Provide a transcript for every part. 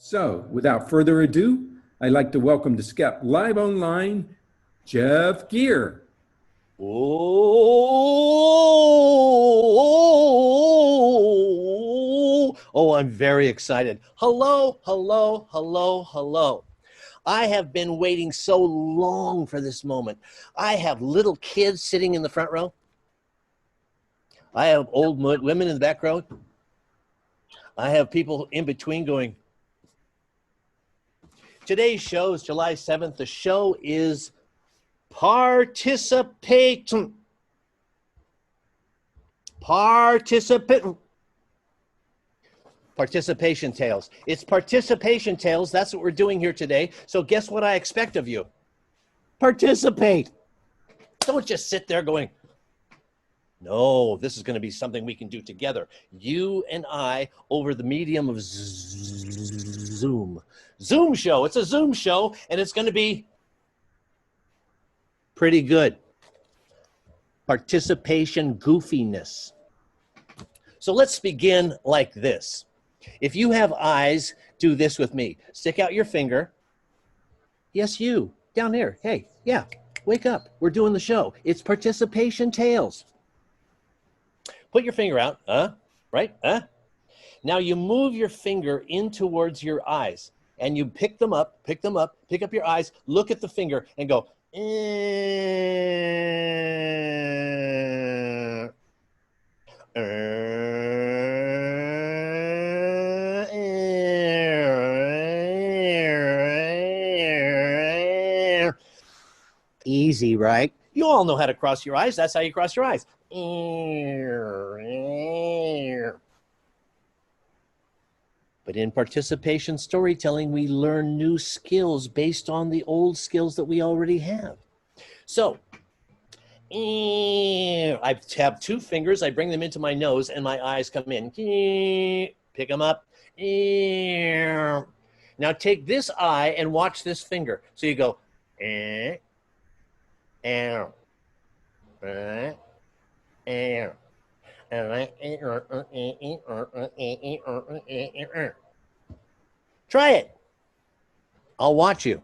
So, without further ado, I'd like to welcome to SCEP Live Online, Jeff Gere. Oh, I'm very excited. Hello, hello, hello, hello. I have been waiting so long for this moment. I have little kids sitting in the front row. I have old women in the back row. I have people in between going. Today's show is July 7th. The show is Participation Tales. It's Participation Tales. That's what we're doing here today. So guess what I expect of you? Participate. Don't just sit there going, no, this is going to be something we can do together. You and I over the medium of Zoom. Zoom show. It's a Zoom show, and it's going to be pretty good. Participation goofiness. So let's begin like this. If you have eyes, do this with me. Stick out your finger. Yes, you. Down there. Hey, yeah, wake up. We're doing the show. It's Participation Tales. Put your finger out. Right? Now you move your finger in towards your eyes. And you pick them up, pick up your eyes, look at the finger, and go, easy, right? You all know how to cross your eyes. That's how you cross your eyes. But in participation storytelling, we learn new skills based on the old skills that we already have. So, I have two fingers. I bring them into my nose and my eyes come in. Pick them up. Now take this eye and watch this finger. So you go, try it. I'll watch you.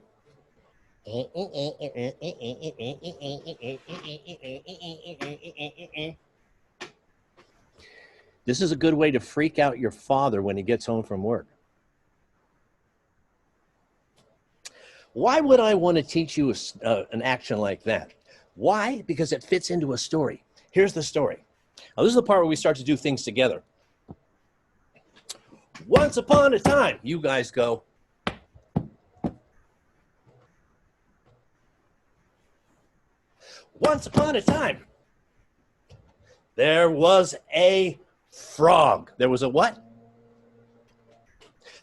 This is a good way to freak out your father when he gets home from work. Why would I want to teach you an action like that? Why? Because it fits into a story. Here's the story. Now, this is the part where we start to do things together. Once upon a time, you guys go. Once upon a time, there was a frog. There was a what?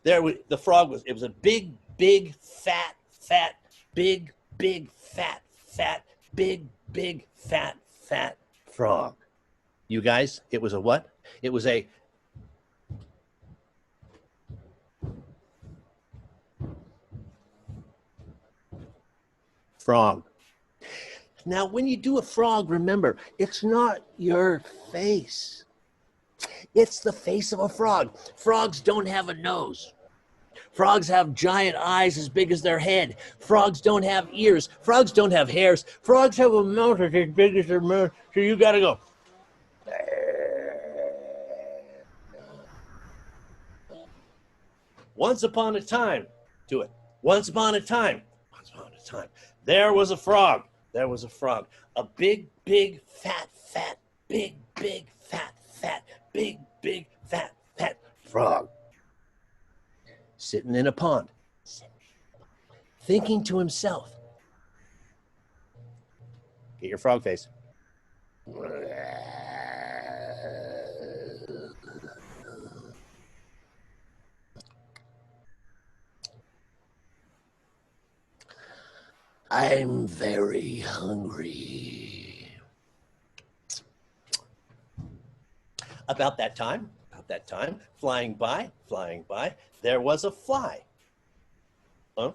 The frog was, it was a big, fat, big, fat, big, fat frog. You guys, it was a what? It was a frog. Now, when you do a frog, remember, it's not your face. It's the face of a frog. Frogs don't have a nose. Frogs have giant eyes as big as their head. Frogs don't have ears. Frogs don't have hairs. Frogs have a mouth as big as their mouth. So you got to go. Once upon a time, do it. Once upon a time, there was a frog. There was a frog. A big, fat, big, fat frog. Sitting in a pond. Thinking to himself. Get your frog face. I'm very hungry. About that time, flying by, there was a fly. Huh?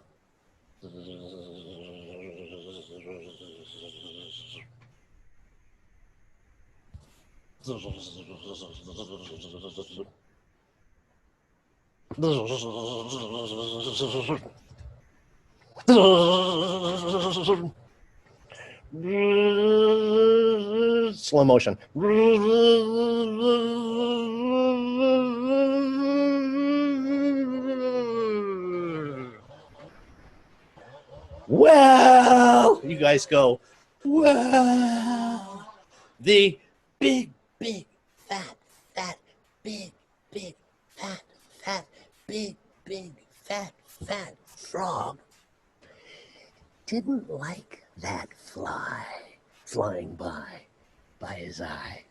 Slow motion. Well, you guys go, well, the big, big, fat, fat, big, big, fat, fat, big, big, fat, fat frog didn't like that fly flying by his eye.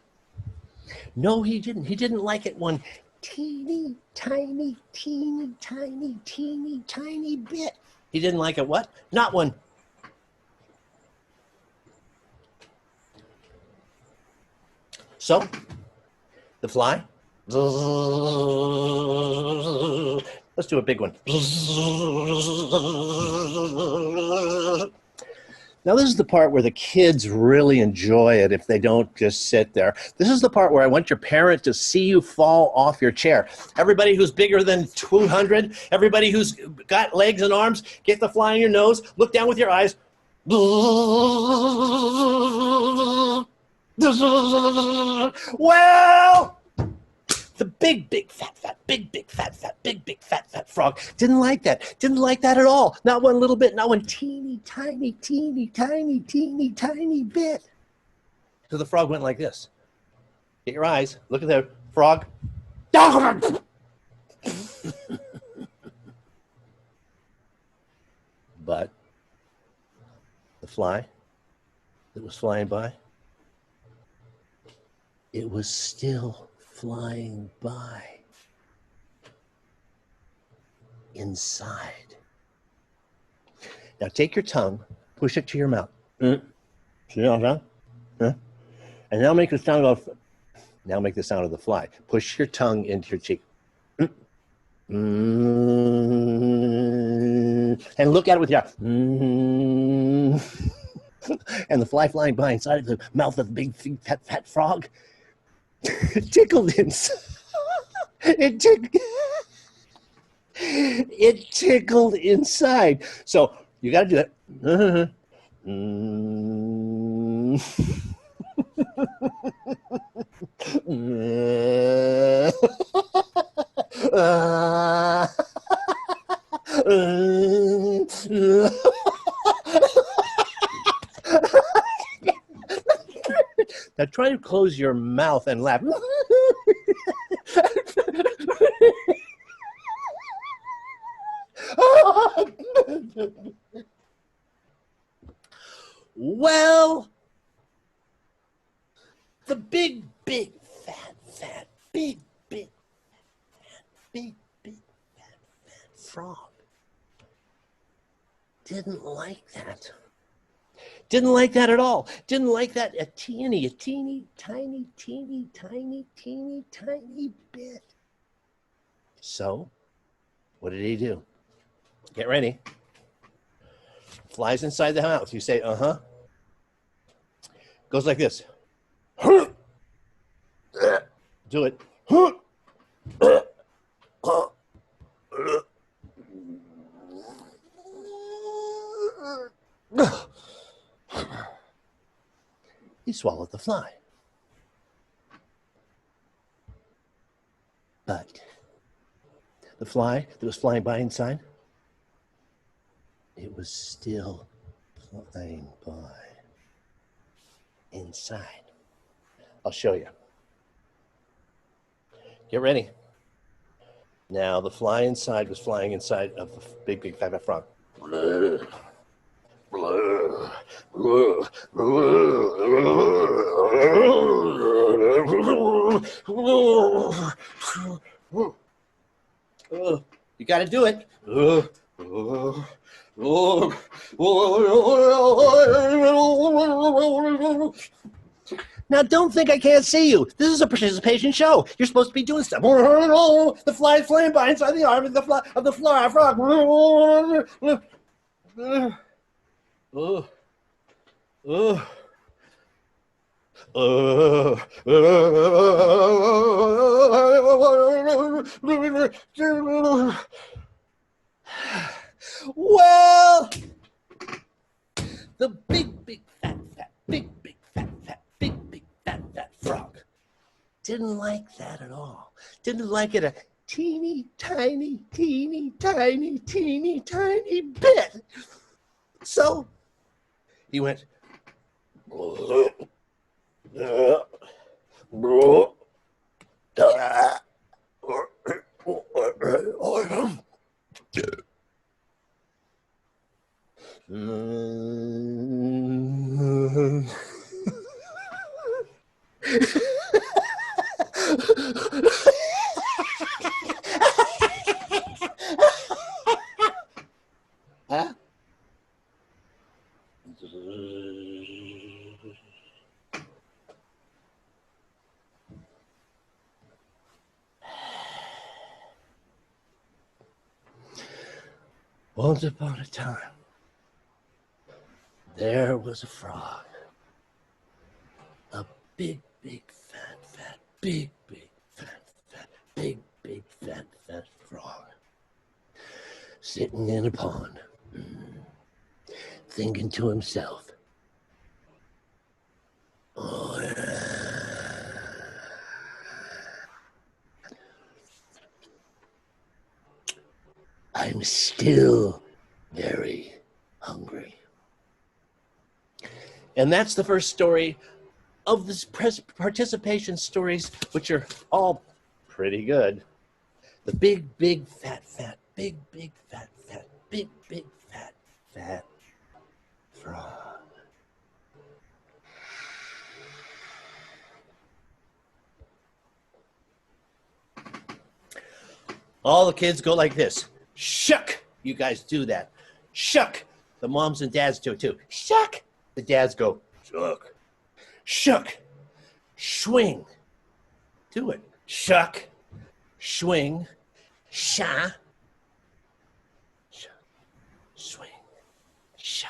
No, he didn't. He didn't like it one teeny, tiny, teeny, tiny, teeny, tiny bit. He didn't like it what? Not one. So, the fly. Let's do a big one. Now, this is the part where the kids really enjoy it if they don't just sit there. This is the part where I want your parent to see you fall off your chair. Everybody who's bigger than 200, everybody who's got legs and arms, get the fly in your nose, look down with your eyes. Well, the big, big, fat, big, big, fat, big, big, fat frog didn't like that. Didn't like that at all. Not one little bit. Not one teeny, tiny, teeny, tiny, teeny, tiny bit. So the frog went like this. Get your eyes. Look at the frog. But the fly that was flying by, it was still flying by inside. Now take your tongue, push it to your mouth. See that? And now make the sound of the fly. Push your tongue into your cheek. And look at it with your eye. And the fly flying by inside of the mouth of the big fat frog. It tickled inside. It tickled inside. So you got to do it. Now try to close your mouth and laugh. Well, the big, big, fat, big, big, fat, big, big, fat frog didn't like that. Didn't like that at all. Didn't like that a teeny, tiny, teeny, tiny, teeny, tiny bit. So, what did he do? Get ready. Flies inside the mouth. You say, uh-huh. Goes like this. Do it. He swallowed the fly. But the fly that was flying by inside, it was still flying by inside. I'll show you. Get ready. Now the fly inside was flying inside of the big, big, fat frog. You got to do it. Now, don't think I can't see you. This is a participation show. You're supposed to be doing stuff. The fly is flying by inside the arm of the fly frog. Well, the big fat frog didn't like that at all. Didn't like it a teeny tiny bit. So he went, huh? Once upon a time, there was a frog. A big fat frog. Sitting in a pond, thinking to himself, oh, I'm still very hungry. And that's the first story of this participation stories, which are all pretty good. The big fat frog. All the kids go like this. Shuck. You guys do that. Shuck. The moms and dads do it too. Shuck. The dads go, shuck. Shuck. Swing. Do it. Shuck. Swing. Sha. Swing. Sha.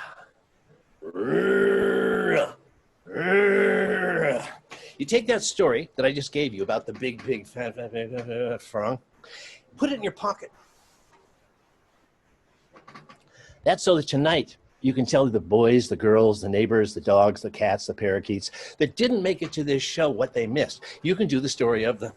You take that story that I just gave you about the big fat frog, put it in your pocket. That's so that tonight you can tell the boys, the girls, the neighbors, the dogs, the cats, the parakeets that didn't make it to this show what they missed. You can do the story of the